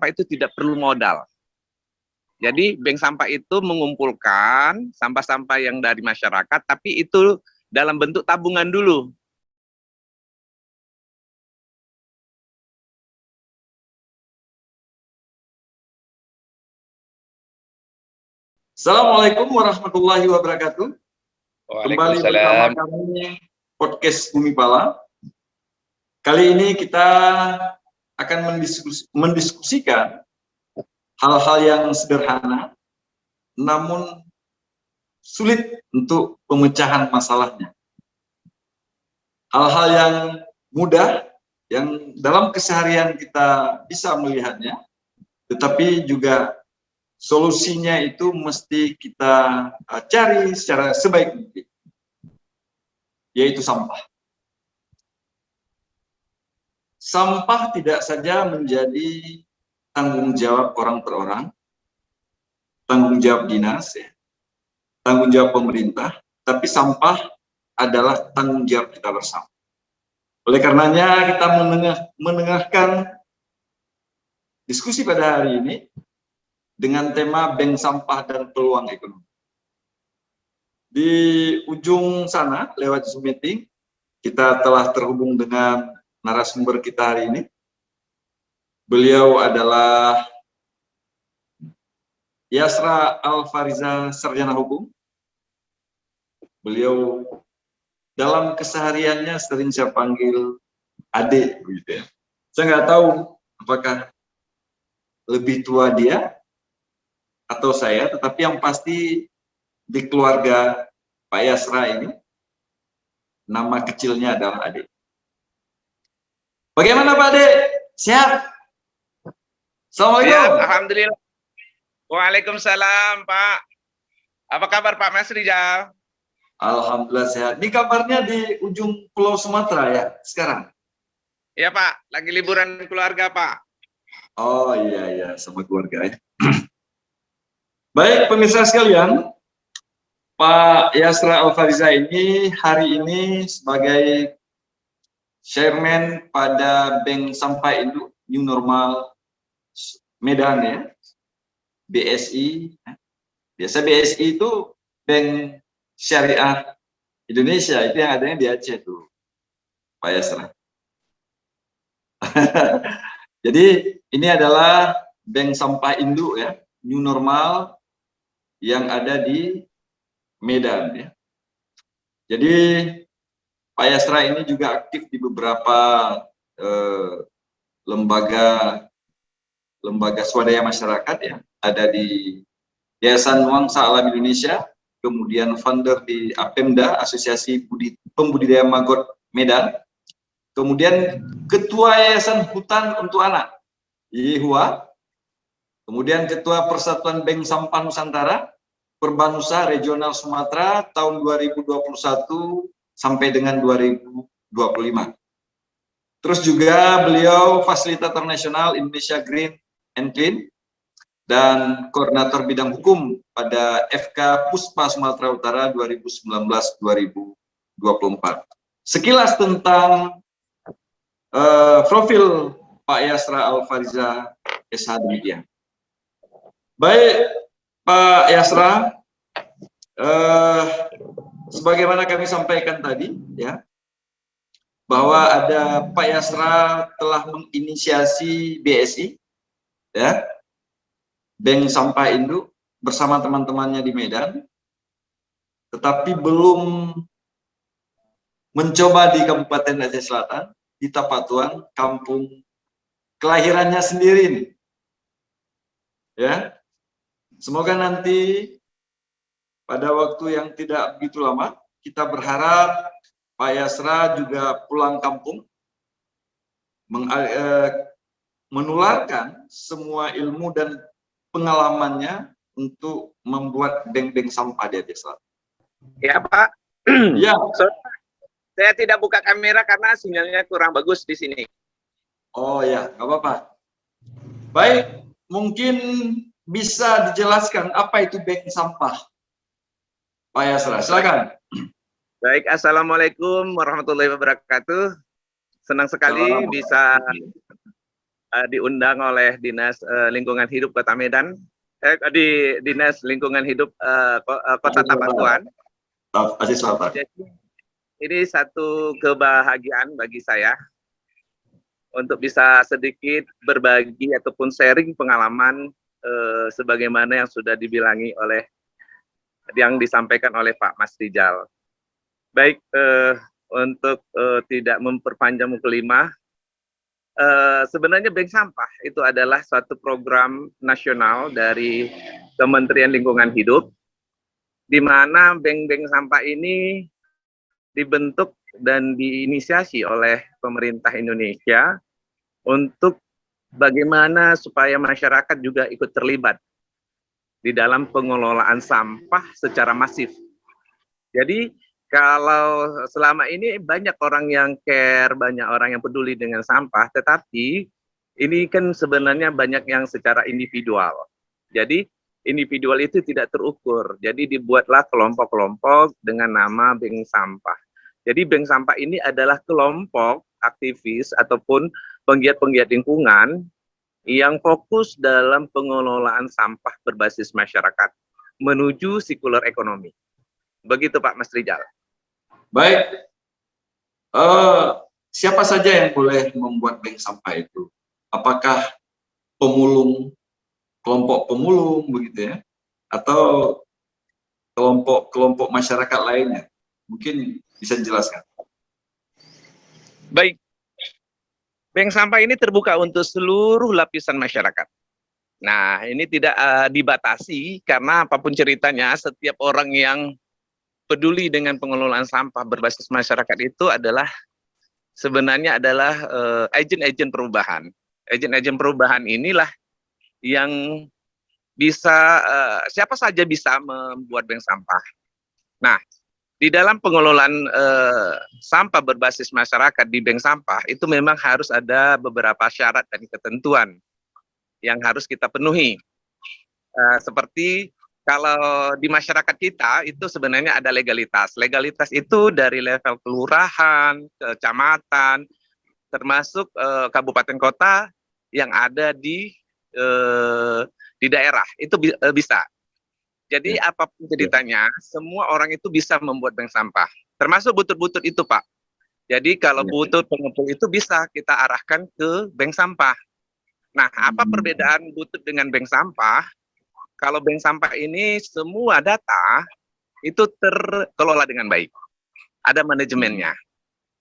sampah itu tidak perlu modal. Jadi bank sampah itu mengumpulkan sampah-sampah yang dari masyarakat, tapi itu dalam bentuk tabungan dulu. Assalamualaikum warahmatullahi wabarakatuh. Kembali bersama kami podcast Bumi Pala. Kali ini kita akan mendiskusikan hal-hal yang sederhana, namun sulit untuk pemecahan masalahnya. Hal-hal yang mudah, yang dalam keseharian kita bisa melihatnya, tetapi juga solusinya itu mesti kita cari secara sebaik mungkin, yaitu sampah. Sampah tidak saja menjadi tanggung jawab orang per orang, tanggung jawab dinas, ya, tanggung jawab pemerintah, tapi sampah adalah tanggung jawab kita bersama. Oleh karenanya kita menengahkan diskusi pada hari ini dengan tema bank sampah dan peluang ekonomi. Di ujung sana, lewat Zoom meeting, kita telah terhubung dengan narasumber kita hari ini. Beliau adalah Yasra Alfariza, sarjana hukum. Beliau dalam kesehariannya sering saya panggil adik, gitu ya. Saya nggak tahu apakah lebih tua dia atau saya, tetapi yang pasti di keluarga Pak Yasra ini nama kecilnya adalah Ade. Bagaimana Pak Ade? Sehat? Assalamualaikum. Sehat, alhamdulillah. Waalaikumsalam Pak. Apa kabar Pak Mas Rizal? Alhamdulillah sehat. Ini kabarnya di ujung Pulau Sumatera ya sekarang? Iya Pak, lagi liburan keluarga Pak. Oh iya sama keluarga ya. Baik pemirsa sekalian, Pak Yasra Alfariza ini hari ini sebagai chairman pada Bank Sampah Induk New Normal Medan ya, BSI. Biasa BSI itu Bank Syariah Indonesia, itu yang adanya di Aceh tuh, Pak Yasra. Jadi ini adalah Bank Sampah Induk ya, New Normal yang ada di Medan ya. Jadi Pak Yasra ini juga aktif di beberapa lembaga swadaya masyarakat ya, ada di Yayasan Nuansa Alam Indonesia, kemudian founder di APEMDA, Asosiasi Pembudidaya Maggot Medan, kemudian Ketua Yayasan Hutan untuk Anak, YIHUA, kemudian Ketua Persatuan Bank Sampah Nusantara, Perbanusa Regional Sumatera tahun 2021 sampai dengan 2025. Terus juga beliau fasilitator nasional Indonesia Green and Clean dan koordinator bidang hukum pada FK Puspa Sumatera Utara 2019-2024. Sekilas tentang profil Pak Yasra Alfariza SH demikian. Baik Pak Yasra, sebagaimana kami sampaikan tadi ya, bahwa ada Pak Yasra telah menginisiasi BSI ya, Bank Sampah Induk bersama teman-temannya di Medan, tetapi belum mencoba di Kabupaten Aceh Selatan, di Tapatuan, kampung kelahirannya sendiri nih. Ya. Semoga nanti pada waktu yang tidak begitu lama, kita berharap Pak Yasra juga pulang kampung, menularkan semua ilmu dan pengalamannya untuk membuat bank-bank sampah di Aceh Selatan. Ya Pak. Ya. Saya tidak buka kamera karena sinyalnya kurang bagus di sini. Oh ya, nggak apa-apa. Baik, mungkin bisa dijelaskan apa itu bank sampah, Pak Yasra, silakan. Baik, assalamualaikum warahmatullahi wabarakatuh. Senang sekali bisa diundang oleh Dinas Lingkungan Hidup Kota Medan, di Dinas Lingkungan Hidup Kota Tapatuan. Aceh Selatan. Jadi ini satu kebahagiaan bagi saya untuk bisa sedikit berbagi ataupun sharing pengalaman sebagaimana yang sudah dibilangi oleh yang disampaikan oleh Pak Mas Rijal. Baik, untuk tidak memperpanjang muklimah, sebenarnya Bank Sampah itu adalah suatu program nasional dari Kementerian Lingkungan Hidup, di mana bank-bank sampah ini dibentuk dan diinisiasi oleh pemerintah Indonesia untuk bagaimana supaya masyarakat juga ikut terlibat di dalam pengelolaan sampah secara masif. Jadi kalau selama ini banyak orang yang care, banyak orang yang peduli dengan sampah, tetapi ini kan sebenarnya banyak yang secara individual. Jadi individual itu tidak terukur. Jadi dibuatlah kelompok-kelompok dengan nama Bank Sampah. Jadi Bank Sampah ini adalah kelompok aktivis ataupun penggiat-penggiat lingkungan yang fokus dalam pengelolaan sampah berbasis masyarakat menuju sirkular ekonomi. Begitu Pak Mas Rijal. Baik, siapa saja yang boleh membuat bank sampah itu? Apakah pemulung, kelompok pemulung begitu ya, atau kelompok masyarakat lainnya? Mungkin bisa dijelaskan. Baik, bank sampah ini terbuka untuk seluruh lapisan masyarakat. Nah, ini tidak dibatasi karena apapun ceritanya, setiap orang yang peduli dengan pengelolaan sampah berbasis masyarakat itu adalah sebenarnya adalah agen-agen perubahan. Agen-agen perubahan inilah yang bisa, siapa saja bisa membuat bank sampah. Nah, di dalam pengelolaan sampah berbasis masyarakat di bank sampah itu memang harus ada beberapa syarat dan ketentuan yang harus kita penuhi. Seperti kalau di masyarakat kita itu sebenarnya ada legalitas. Legalitas itu dari level kelurahan, kecamatan, termasuk kabupaten kota yang ada di daerah itu bisa. Jadi apapun ceritanya, semua orang itu bisa membuat bank sampah, termasuk butut-butut itu, Pak. Jadi kalau butut pengepul itu bisa kita arahkan ke bank sampah. Nah, apa perbedaan butut dengan bank sampah? Kalau bank sampah ini semua data itu terkelola dengan baik. Ada manajemennya.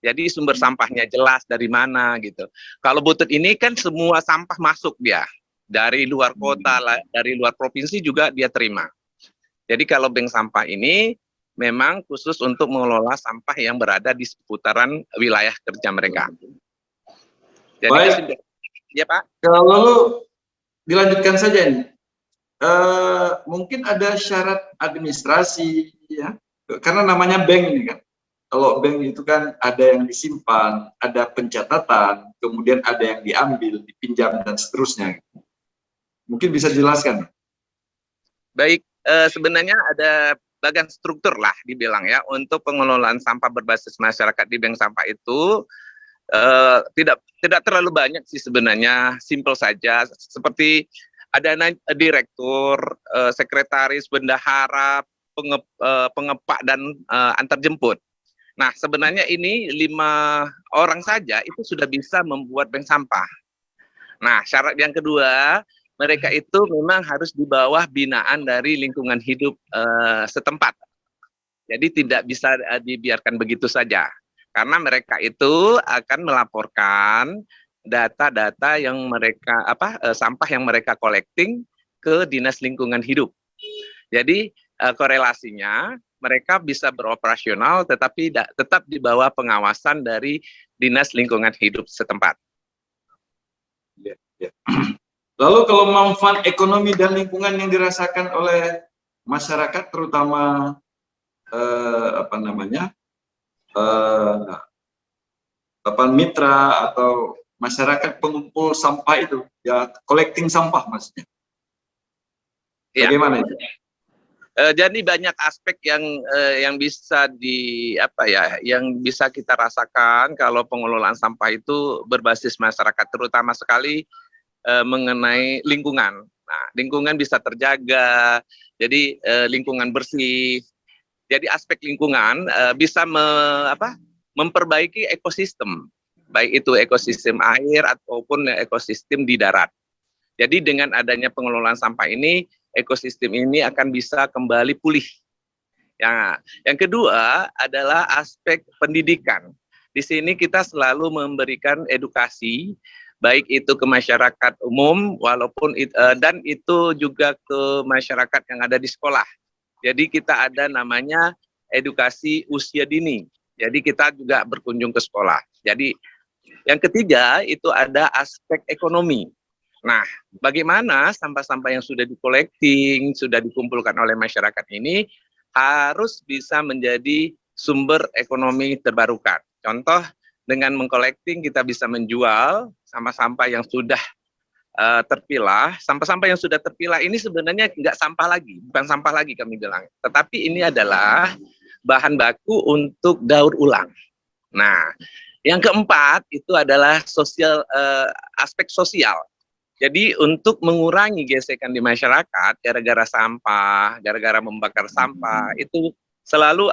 Jadi sumber sampahnya jelas dari mana gitu. Kalau butut ini kan semua sampah masuk dia. Dari luar kota, dari luar provinsi juga dia terima. Jadi kalau bank sampah ini memang khusus untuk mengelola sampah yang berada di seputaran wilayah kerja mereka. Jadi baik. Ya Pak. Kalau lalu dilanjutkan saja nih. Mungkin ada syarat administrasi ya, karena namanya bank ini kan. Kalau bank itu kan ada yang disimpan, ada pencatatan, kemudian ada yang diambil, dipinjam dan seterusnya. Mungkin bisa dijelaskan. Baik, sebenarnya ada bagian struktur lah dibilang ya untuk pengelolaan sampah berbasis masyarakat di bank sampah itu tidak terlalu banyak sih sebenarnya, simple saja seperti ada direktur, sekretaris, bendahara, pengepak dan antarjemput. Nah, sebenarnya ini 5 orang saja itu sudah bisa membuat bank sampah. Nah, syarat yang kedua, mereka itu memang harus di bawah binaan dari lingkungan hidup setempat. Jadi tidak bisa dibiarkan begitu saja. Karena mereka itu akan melaporkan data-data yang mereka sampah yang mereka collecting ke Dinas Lingkungan Hidup. Jadi korelasinya mereka bisa beroperasional tetapi tetap di bawah pengawasan dari Dinas Lingkungan Hidup setempat. Ya, ya. Lalu kalau manfaat ekonomi dan lingkungan yang dirasakan oleh masyarakat terutama mitra atau masyarakat pengumpul sampah itu, ya collecting sampah maksudnya. Bagaimana itu? Jadi banyak aspek yang bisa yang bisa kita rasakan kalau pengelolaan sampah itu berbasis masyarakat, terutama sekali mengenai lingkungan. Nah, lingkungan bisa terjaga, jadi lingkungan bersih. Jadi aspek lingkungan bisa memperbaiki ekosistem, baik itu ekosistem air ataupun ekosistem di darat. Jadi dengan adanya pengelolaan sampah ini, ekosistem ini akan bisa kembali pulih. Yang kedua adalah aspek pendidikan. Di sini kita selalu memberikan edukasi, baik itu ke masyarakat umum, dan itu juga ke masyarakat yang ada di sekolah. Jadi kita ada namanya edukasi usia dini. Jadi kita juga berkunjung ke sekolah. Jadi yang ketiga itu ada aspek ekonomi. Nah, bagaimana sampah-sampah yang sudah di-collecting, sudah dikumpulkan oleh masyarakat ini harus bisa menjadi sumber ekonomi terbarukan. Contoh, dengan meng-collecting kita bisa menjual sampah-sampah yang sudah terpilah. Sampah-sampah yang sudah terpilah ini sebenarnya nggak sampah lagi, bukan sampah lagi kami bilang. Tetapi ini adalah bahan baku untuk daur ulang. Nah, yang keempat itu adalah aspek sosial. Jadi untuk mengurangi gesekan di masyarakat gara-gara sampah, gara-gara membakar sampah, itu selalu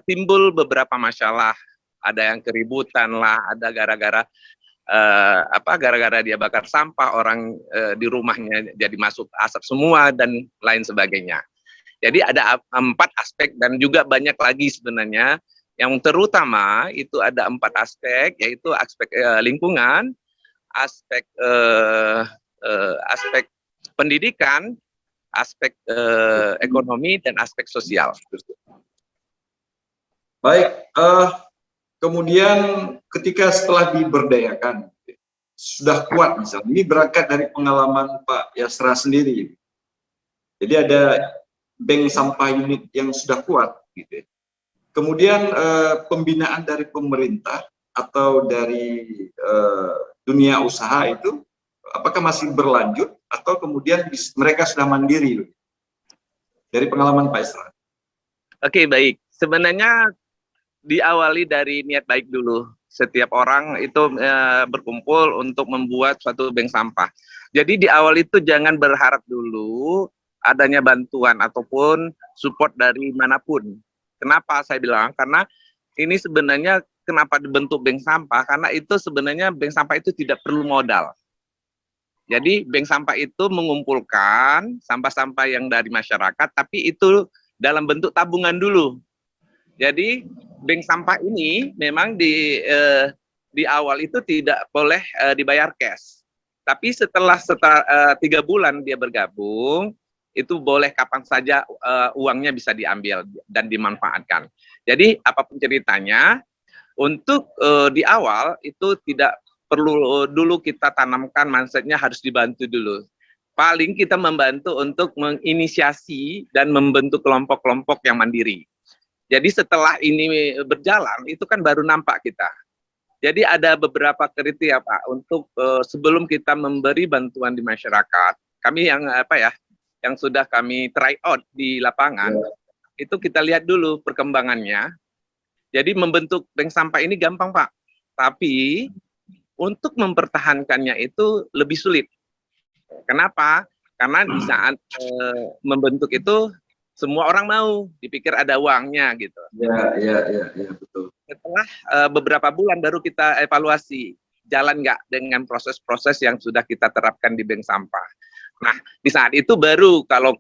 timbul beberapa masalah. Ada yang keributan lah, ada gara-gara gara-gara dia bakar sampah, orang di rumahnya jadi masuk asap semua dan lain sebagainya. Jadi ada 4 aspek dan juga banyak lagi sebenarnya. Yang terutama itu ada 4 aspek, yaitu aspek lingkungan, aspek pendidikan, aspek ekonomi, dan aspek sosial. Baik, kemudian ketika setelah diberdayakan, sudah kuat misalnya, ini berangkat dari pengalaman Pak Yasra sendiri. Jadi ada bank sampah unit yang sudah kuat, gitu. Kemudian pembinaan dari pemerintah atau dari dunia usaha itu, apakah masih berlanjut atau kemudian mereka sudah mandiri? Dari pengalaman Pak Yasra. Oke, baik. Sebenarnya diawali dari niat baik dulu. Setiap orang itu berkumpul untuk membuat suatu bank sampah. Jadi di awal itu jangan berharap dulu adanya bantuan ataupun support dari manapun. Kenapa saya bilang? Karena ini sebenarnya kenapa dibentuk bank sampah? Karena itu sebenarnya bank sampah itu tidak perlu modal. Jadi bank sampah itu mengumpulkan sampah-sampah yang dari masyarakat, tapi itu dalam bentuk tabungan dulu. Jadi bank sampah ini memang di awal itu tidak boleh dibayar cash. Tapi setelah 3 bulan dia bergabung, itu boleh kapan saja uangnya bisa diambil dan dimanfaatkan. Jadi apapun ceritanya, untuk di awal itu tidak perlu dulu kita tanamkan mindsetnya harus dibantu dulu. Paling kita membantu untuk menginisiasi dan membentuk kelompok-kelompok yang mandiri. Jadi setelah ini berjalan, itu kan baru nampak kita. Jadi ada beberapa kriteria Pak, untuk sebelum kita memberi bantuan di masyarakat, kami yang sudah kami try out di lapangan, itu kita lihat dulu perkembangannya. Jadi membentuk bank sampah ini gampang Pak, tapi untuk mempertahankannya itu lebih sulit. Kenapa? Karena di saat membentuk itu, semua orang mau, dipikir ada uangnya gitu. Ya, betul. Setelah beberapa bulan baru kita evaluasi, jalan nggak dengan proses-proses yang sudah kita terapkan di bank sampah. Nah, di saat itu baru kalau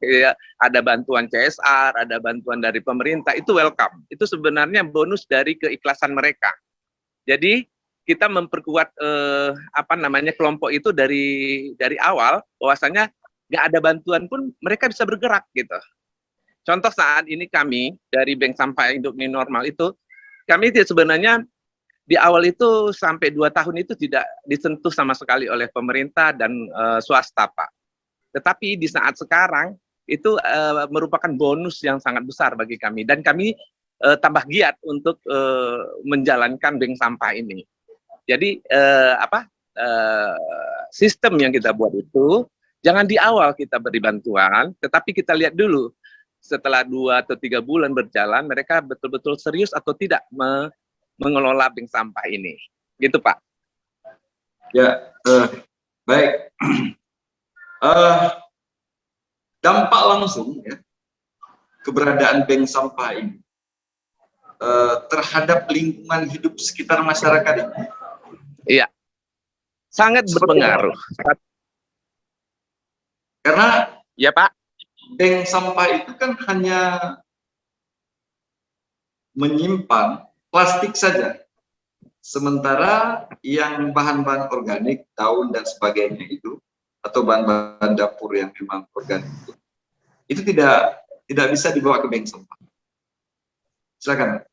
ada bantuan CSR, ada bantuan dari pemerintah, itu welcome. Itu sebenarnya bonus dari keikhlasan mereka. Jadi kita memperkuat kelompok itu dari awal, bahwasanya nggak ada bantuan pun mereka bisa bergerak gitu. Contoh saat ini kami dari Bank Sampah Hidup New Normal itu, kami sebenarnya di awal itu sampai 2 tahun itu tidak disentuh sama sekali oleh pemerintah dan swasta Pak. Tetapi di saat sekarang itu merupakan bonus yang sangat besar bagi kami, dan kami tambah giat untuk menjalankan bank sampah ini. Jadi sistem yang kita buat itu jangan di awal kita beri bantuan, tetapi kita lihat dulu setelah 2 atau 3 bulan berjalan, mereka betul-betul serius atau tidak mengelola bank sampah ini. Gitu, Pak. Ya, baik. Dampak langsung ya, keberadaan bank sampah ini terhadap lingkungan hidup sekitar masyarakat ini. Iya, sangat berpengaruh. Karena ya Pak, bank sampah itu kan hanya menyimpan plastik saja. Sementara yang bahan-bahan organik, daun dan sebagainya itu, atau bahan-bahan dapur yang memang organik itu tidak bisa dibawa ke bank sampah. Silakan.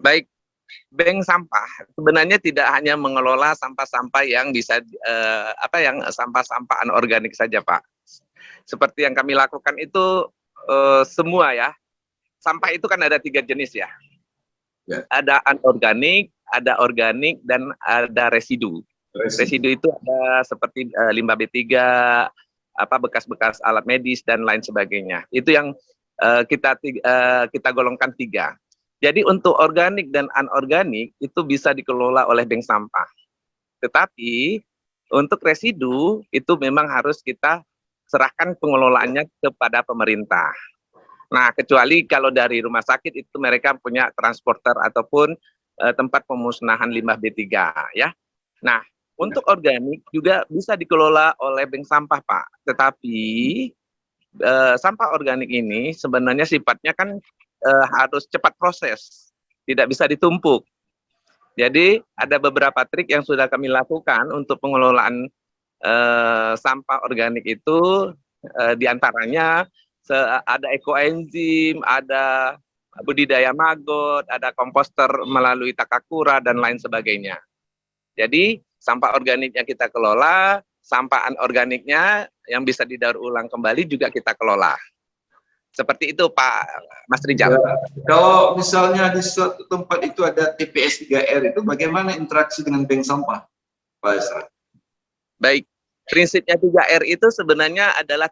Baik, bank sampah sebenarnya tidak hanya mengelola sampah-sampah yang bisa yang sampah-sampah anorganik saja, Pak. Seperti yang kami lakukan itu semua ya. Sampah itu kan ada 3 jenis ya. Ada anorganik, ada organik, dan ada residu. Residu itu ada seperti limbah B3, bekas-bekas alat medis dan lain sebagainya. Itu yang kita golongkan 3. Jadi untuk organik dan anorganik itu bisa dikelola oleh bank sampah. Tetapi untuk residu itu memang harus kita serahkan pengelolaannya kepada pemerintah. Nah, kecuali kalau dari rumah sakit itu mereka punya transporter ataupun tempat pemusnahan limbah B3 ya. Nah, untuk organik juga bisa dikelola oleh bank sampah, Pak. Tetapi sampah organik ini sebenarnya sifatnya kan harus cepat proses, tidak bisa ditumpuk. Jadi ada beberapa trik yang sudah kami lakukan untuk pengelolaan sampah organik itu, diantaranya ada ekoenzim, ada budidaya maggot, ada komposter melalui takakura dan lain sebagainya. Jadi sampah organiknya kita kelola, sampah anorganiknya yang bisa didaur ulang kembali juga kita kelola. Seperti itu Pak Mas Rijal. Ya, kalau misalnya di suatu tempat itu ada TPS 3R itu bagaimana interaksi dengan bank sampah, Pak Esra? Baik. Prinsipnya 3R itu sebenarnya adalah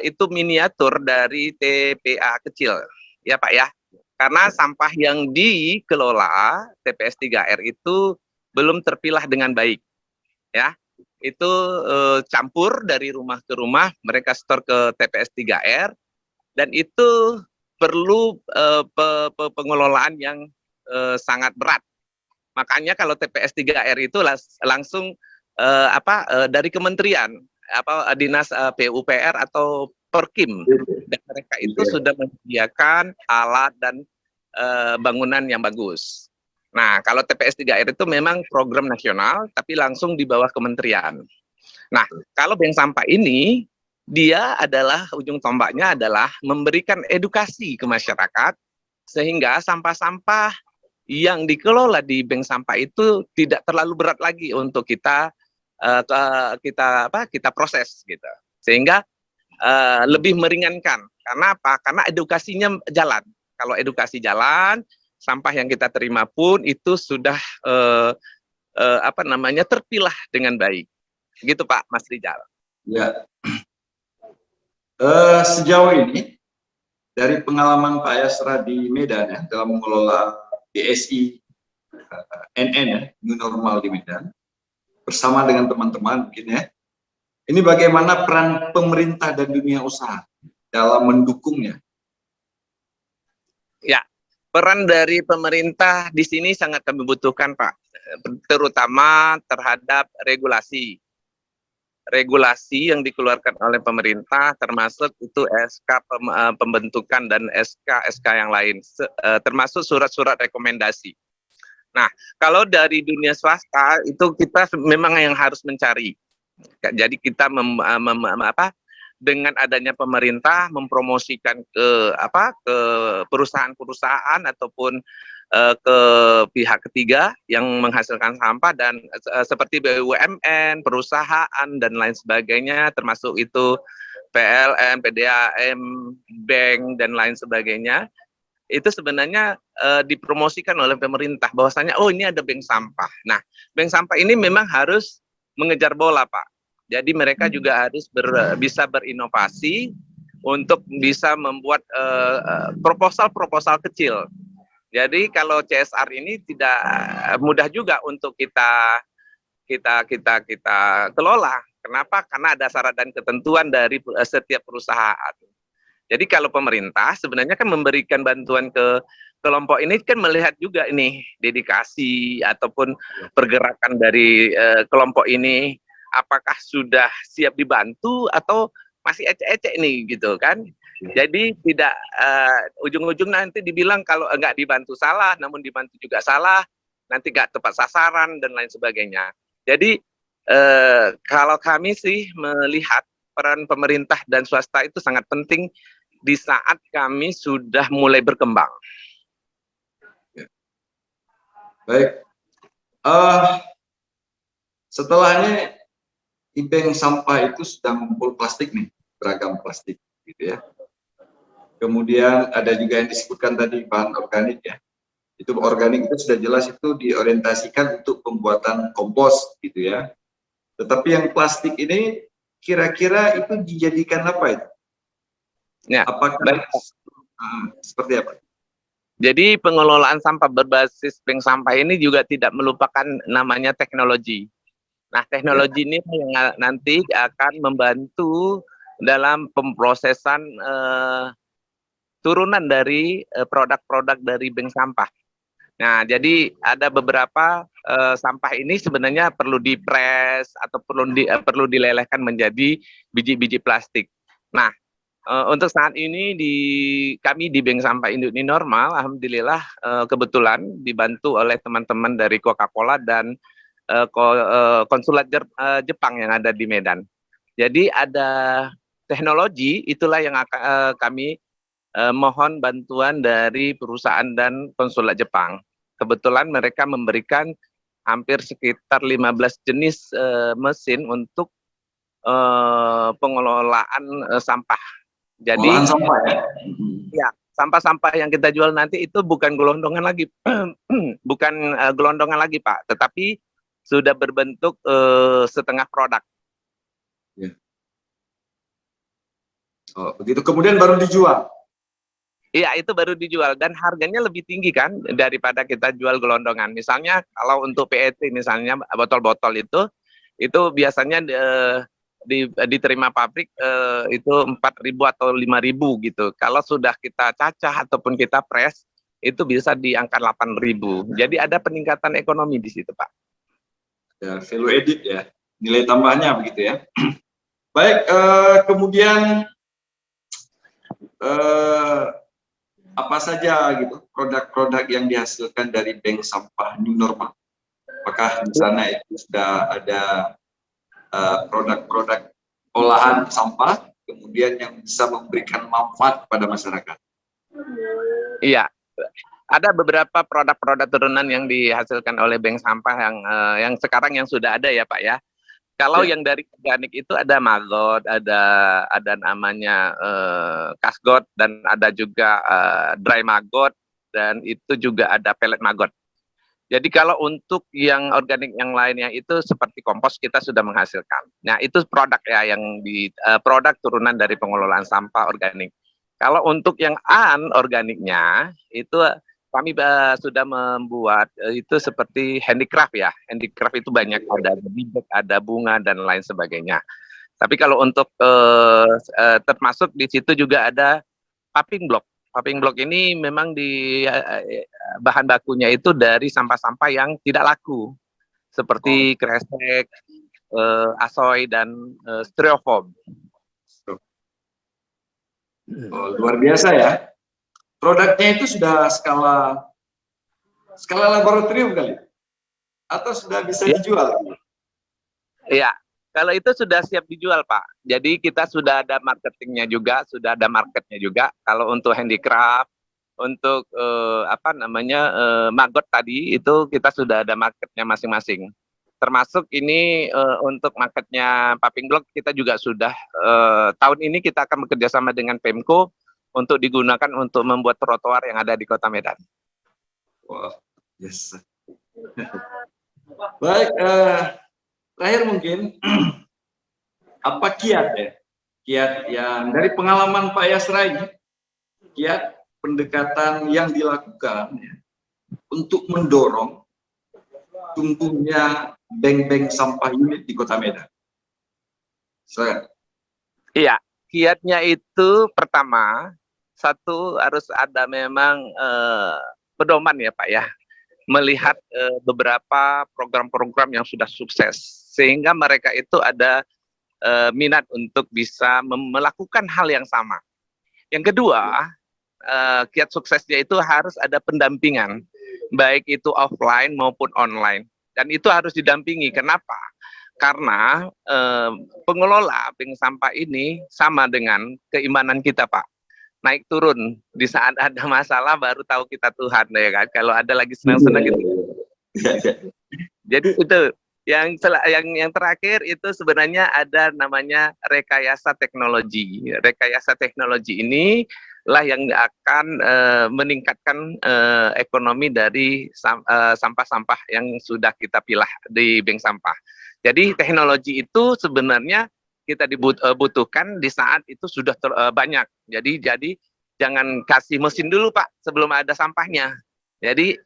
itu miniatur dari TPA kecil, ya Pak ya. Karena sampah yang dikelola TPS 3R itu belum terpilah dengan baik, ya. Itu campur dari rumah ke rumah, mereka setor ke TPS 3R, dan itu perlu pengelolaan yang sangat berat. Makanya kalau TPS 3R itu langsung dari kementerian dinas PUPR atau Perkim, dan mereka itu sudah menyediakan alat dan bangunan yang bagus. Nah, kalau TPS 3R itu memang program nasional tapi langsung di bawah kementerian. Nah, kalau bank sampah ini dia adalah ujung tombaknya adalah memberikan edukasi ke masyarakat sehingga sampah-sampah yang dikelola di bank sampah itu tidak terlalu berat lagi untuk kita proses gitu, sehingga lebih meringankan. Karena apa? Karena edukasinya jalan. Kalau edukasi jalan, sampah yang kita terima pun itu sudah terpilah dengan baik. Gitu Pak Mas Rijal. Ya. Sejauh ini dari pengalaman Pak Esra di Medan ya, dalam mengelola BSI NN ya, New Normal di Medan, bersama dengan teman-teman mungkin ya. Ini bagaimana peran pemerintah dan dunia usaha dalam mendukungnya? Ya, peran dari pemerintah di sini sangat kami butuhkan Pak, terutama terhadap regulasi. Regulasi yang dikeluarkan oleh pemerintah termasuk itu SK pembentukan dan SK yang lain, termasuk surat-surat rekomendasi. Nah, kalau dari dunia swasta itu kita memang yang harus mencari. Jadi kita dengan adanya pemerintah mempromosikan ke perusahaan-perusahaan ataupun ke pihak ketiga yang menghasilkan sampah, dan seperti BUMN, perusahaan dan lain sebagainya, termasuk itu PLN, PDAM, bank dan lain sebagainya. Itu sebenarnya dipromosikan oleh pemerintah bahwasanya ini ada bank sampah. Nah, bank sampah ini memang harus mengejar bola Pak. Jadi mereka juga harus bisa berinovasi untuk bisa membuat proposal-proposal kecil. Jadi kalau CSR ini tidak mudah juga untuk kita kelola. Kenapa? Karena ada syarat dan ketentuan dari setiap perusahaan. Jadi kalau pemerintah sebenarnya kan memberikan bantuan ke kelompok ini kan melihat juga ini dedikasi ataupun pergerakan dari kelompok ini apakah sudah siap dibantu atau masih ecek-ecek nih gitu kan. Jadi tidak ujung-ujung nanti dibilang kalau enggak dibantu salah, namun dibantu juga salah, nanti enggak tepat sasaran dan lain sebagainya. Jadi kalau kami sih melihat peran pemerintah dan swasta itu sangat penting di saat kami sudah mulai berkembang. Baik. Setelahnya di bank sampah itu sudah mengumpul plastik nih, beragam plastik gitu ya. Kemudian ada juga yang disebutkan tadi bahan organik ya. Itu organik itu sudah jelas itu diorientasikan untuk pembuatan kompos gitu ya. Tetapi yang plastik ini kira-kira itu dijadikan apa itu? Ya, apakah baik. Seperti apa? Jadi pengelolaan sampah berbasis bank sampah ini juga tidak melupakan namanya teknologi. Nah, teknologi ini yang nanti akan membantu dalam pemrosesan turunan dari produk-produk dari bank sampah. Nah, jadi ada beberapa sampah ini sebenarnya perlu dipres atau perlu dilelehkan menjadi biji-biji plastik. Nah, untuk saat ini kami di Bank Sampah Induk New Normal, alhamdulillah kebetulan dibantu oleh teman-teman dari Coca-Cola dan konsulat Jepang yang ada di Medan. Jadi ada teknologi itulah yang akan kami mohon bantuan dari perusahaan dan konsulat Jepang. Kebetulan mereka memberikan hampir sekitar 15 jenis mesin untuk pengelolaan sampah. Jadi sampah ya, sampah-sampah yang kita jual nanti itu bukan gelondongan lagi, bukan gelondongan lagi Pak, tetapi sudah berbentuk setengah produk. Ya. Oh, begitu. Kemudian baru dijual. Iya, itu baru dijual dan harganya lebih tinggi kan daripada kita jual gelondongan. Misalnya kalau untuk PET misalnya botol-botol itu biasanya diterima pabrik itu 4.000 atau 5.000 gitu. Kalau sudah kita cacah ataupun kita press itu bisa di angka 8.000. Jadi ada peningkatan ekonomi di situ, Pak. Ya, value added ya, nilai tambahnya begitu ya. Baik, kemudian apa saja gitu produk-produk yang dihasilkan dari bank sampah New Normal? Apakah di sana itu sudah ada produk-produk olahan sampah kemudian yang bisa memberikan manfaat kepada masyarakat? Iya, ada beberapa produk-produk turunan yang dihasilkan oleh bank sampah yang sekarang yang sudah ada ya Pak ya. Kalau yang dari organik itu ada maggot, ada namanya kasgot dan ada juga dry maggot dan itu juga ada pellet maggot. Jadi kalau untuk yang organik yang lainnya itu seperti kompos kita sudah menghasilkan. Nah itu produk ya yang produk turunan dari pengelolaan sampah organik. Kalau untuk yang anorganiknya itu kami sudah membuat itu seperti handicraft ya. Handicraft itu banyak, ada bibit, ada bunga dan lain sebagainya. Tapi kalau untuk termasuk di situ juga ada paving block. Paving block ini memang di bahan bakunya itu dari sampah-sampah yang tidak laku. Seperti kresek, asoy, dan styrofoam. Oh, luar biasa ya. Produknya itu sudah skala laboratorium kali? Atau sudah bisa dijual? Iya, kalau itu sudah siap dijual Pak. Jadi kita sudah ada marketingnya juga, sudah ada marketnya juga. Kalau untuk handicraft, untuk maggot tadi itu kita sudah ada marketnya masing-masing. Termasuk ini untuk marketnya paving block kita juga sudah tahun ini kita akan bekerjasama dengan Pemko untuk digunakan untuk membuat trotoar yang ada di Kota Medan. Wah, yes. Baik, terakhir mungkin apa kiat ya kiat yang dari pengalaman Pak Yasra ini, kiat pendekatan yang dilakukan ya, untuk mendorong tumbuhnya bank-bank sampah unit di Kota Medan. Iya, kiatnya itu pertama, satu harus ada memang pedoman ya Pak ya, melihat beberapa program-program yang sudah sukses, sehingga mereka itu ada minat untuk bisa melakukan hal yang sama. Yang kedua, kiat suksesnya itu harus ada pendampingan, baik itu offline maupun online. Dan itu harus didampingi. Kenapa? Karena pengelola bank sampah ini sama dengan keimanan kita, Pak. Naik turun. Di saat ada masalah baru tahu kita Tuhan, ya kan? Kalau ada lagi senang-senang gitu. Jadi itu yang terakhir itu sebenarnya ada namanya rekayasa teknologi. Rekayasa teknologi ini lah yang akan meningkatkan ekonomi dari sampah-sampah yang sudah kita pilah di bank sampah. Jadi teknologi itu sebenarnya kita dibutuhkan di saat itu sudah banyak. Jadi jangan kasih mesin dulu Pak sebelum ada sampahnya. Jadi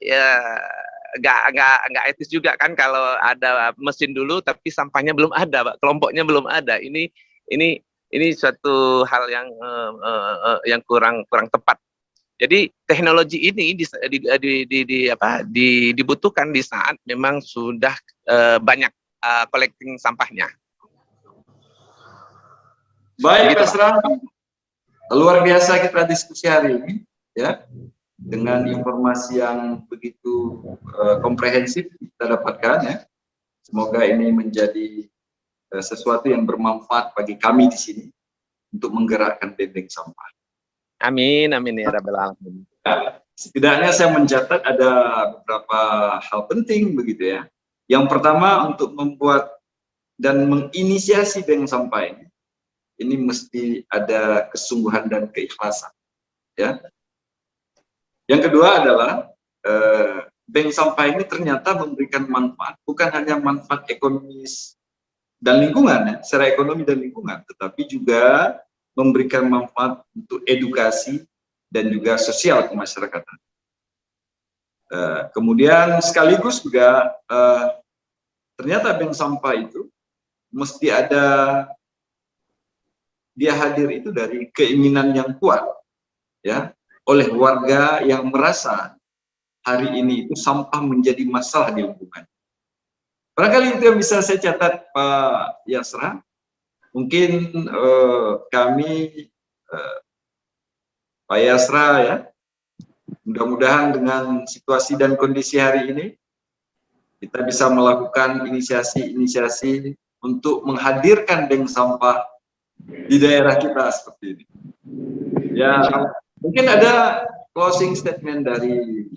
nggak etis juga kan kalau ada mesin dulu tapi sampahnya belum ada Pak, kelompoknya belum ada. Ini suatu hal yang kurang tepat. Jadi teknologi ini dibutuhkan di saat memang sudah banyak collecting sampahnya. Baik, Pak Yasra, luar biasa kita diskusi hari ini, ya, dengan informasi yang begitu komprehensif kita dapatkan, ya. Semoga ini menjadi sesuatu yang bermanfaat bagi kami di sini untuk menggerakkan bank sampah. Amin, amin ya rabbal alamin. Setidaknya saya mencatat ada beberapa hal penting begitu ya. Yang pertama, untuk membuat dan menginisiasi bank sampah ini mesti ada kesungguhan dan keikhlasan, ya. Yang kedua adalah bank sampah ini ternyata memberikan manfaat, bukan hanya manfaat ekonomis dan lingkungan, ya, secara ekonomi dan lingkungan, tetapi juga memberikan manfaat untuk edukasi dan juga sosial kemasyarakatan. Kemudian sekaligus juga ternyata bank sampah itu mesti ada, dia hadir itu dari keinginan yang kuat, ya, oleh warga yang merasa hari ini itu sampah menjadi masalah di lingkungan. Barangkali itu yang bisa saya catat, Pak Yasra. Mungkin kami, Pak Yasra, ya, mudah-mudahan dengan situasi dan kondisi hari ini kita bisa melakukan inisiasi-inisiasi untuk menghadirkan bank sampah di daerah kita seperti ini. Ya, mungkin ada closing statement dari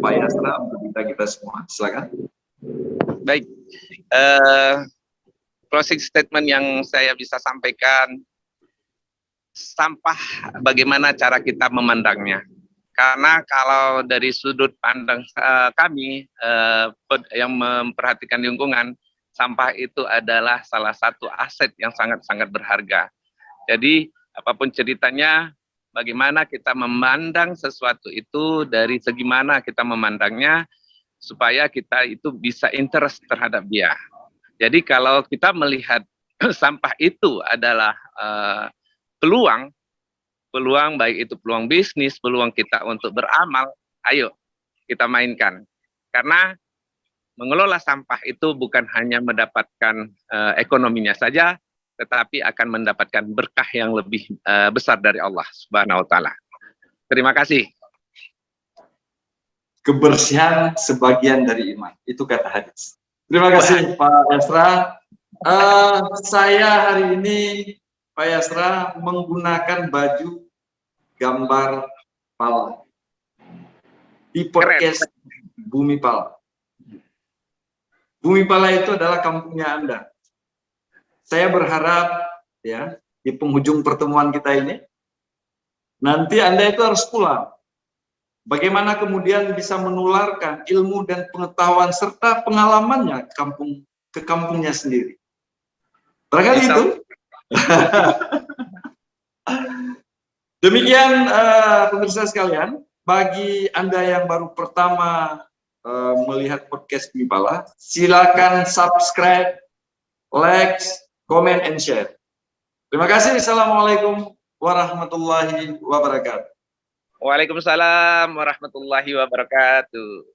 Pak Yasra untuk kita semua. Silakan. Baik, closing statement yang saya bisa sampaikan, sampah bagaimana cara kita memandangnya. Karena kalau dari sudut pandang kami yang memperhatikan lingkungan, sampah itu adalah salah satu aset yang sangat-sangat berharga. Jadi apapun ceritanya, bagaimana kita memandang sesuatu itu, dari segi mana kita memandangnya, supaya kita itu bisa interest terhadap dia. Jadi kalau kita melihat sampah itu adalah peluang baik itu peluang bisnis, peluang kita untuk beramal, ayo kita mainkan. Karena mengelola sampah itu bukan hanya mendapatkan ekonominya saja, tetapi akan mendapatkan berkah yang lebih besar dari Allah Subhanahu wa Ta'ala. Terima kasih. Kebersihan sebagian dari iman, itu kata hadis. Terima kasih Pak Yasra. Saya hari ini, Pak Yasra, menggunakan baju gambar pala di podcast Bumi Pala. Bumi Pala itu adalah kampungnya Anda. Saya berharap, ya, di penghujung pertemuan kita ini, nanti Anda itu harus pulang. Bagaimana kemudian bisa menularkan ilmu dan pengetahuan serta pengalamannya ke kampungnya sendiri. Barangkali itu. Demikian pemirsa sekalian, bagi Anda yang baru pertama melihat podcast Bumi Pala, silakan subscribe, like, comment, and share. Terima kasih. Assalamualaikum warahmatullahi wabarakatuh. Waalaikumsalam warahmatullahi wabarakatuh.